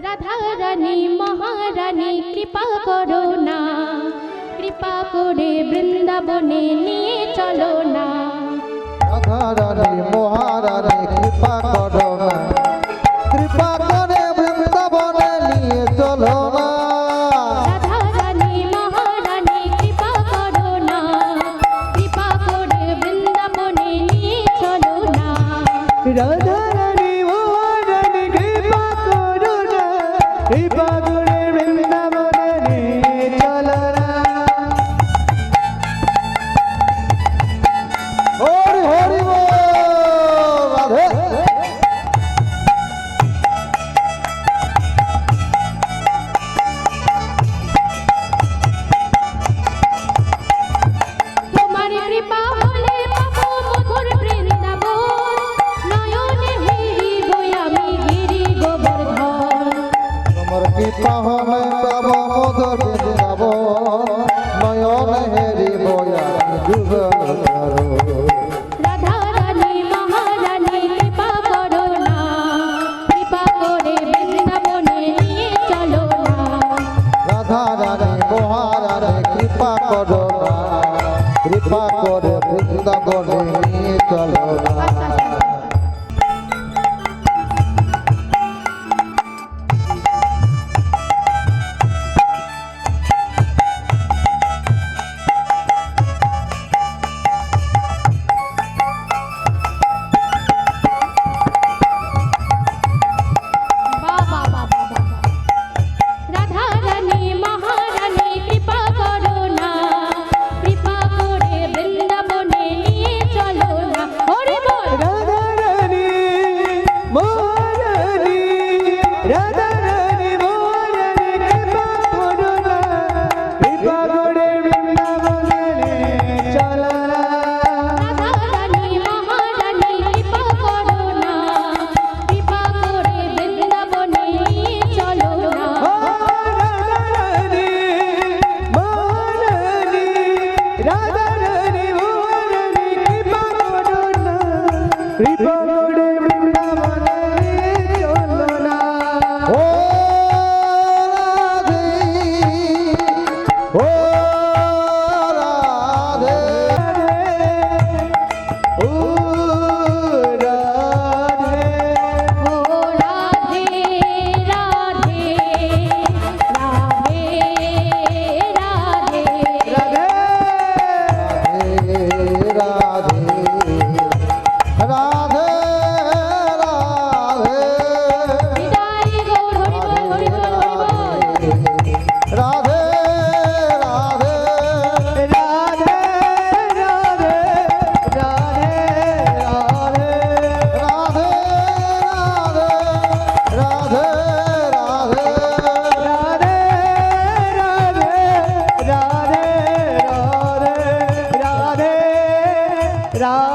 রাধা রানী মহারানী কৃপা করো না, কৃপা করে বৃন্দাবনে নিয়ে চলো না। রাধা রানী মহারানী কৃপা করো না, কৃপা করে বৃন্দাবনে নিয়ে চলো না। রাধা রানী মহারানী কৃপা করো না, কৃপা করে বৃন্দাবনে নিয়ে চলো না। রাধা রানী মহারানী কৃপা করো না, কৃপা করে বৃন্দাবনে নিয়ে চলো না। হরি হরি বল রাধে। তোমার কৃপা হলে পাবো মধুর বৃন্দাবন, নয়নে হেরিব আমি গিরি গোবর্ধন। তোমার কৃপা হলে পাব মধুর বৃন্দাবন, নয়ন হেরি বয়ামি যুগল করো। রাধা রানী মহারানী কৃপা করো না, কৃপা করে বৃন্দাবনে নিয়ে চলো না। রাধা রানী মহারানী কৃপা করো না, কৃপা করে বৃন্দাবনে নিয়ে চলো না। বাবা বাবা বাবা। রাধা রানী মহারানী কৃপা করো না, কৃপা করে বৃন্দাবনে নিয়ে চলো না। হরি বল। রাধা রানী মহারানী, রাধা রানী মহারানী কৃপা করো না, কৃপা করে বৃন্দাবনে নিয়ে চলো না। রাধা রানী মহারানী কৃপা করো না, কৃপা করে বৃন্দাবনে নিয়ে চলো না। রাধা রানী মহারানী কৃপা করো না, কৃপা করে বৃন্দাবনে নিয়ে চলো না। ও রাধে, ও রাধে, ও রাধে, ও রাধে রাধে রাধে রাধে। রাধে রাধে রাধে রাধে বিদায় গৌর হরি বল হরি বল হরি বল। রাধে রাধে রাধে রাধে রাধে রাধে রাধে রাধে রাধে রাধে রাধে রাধে রাধে রাধে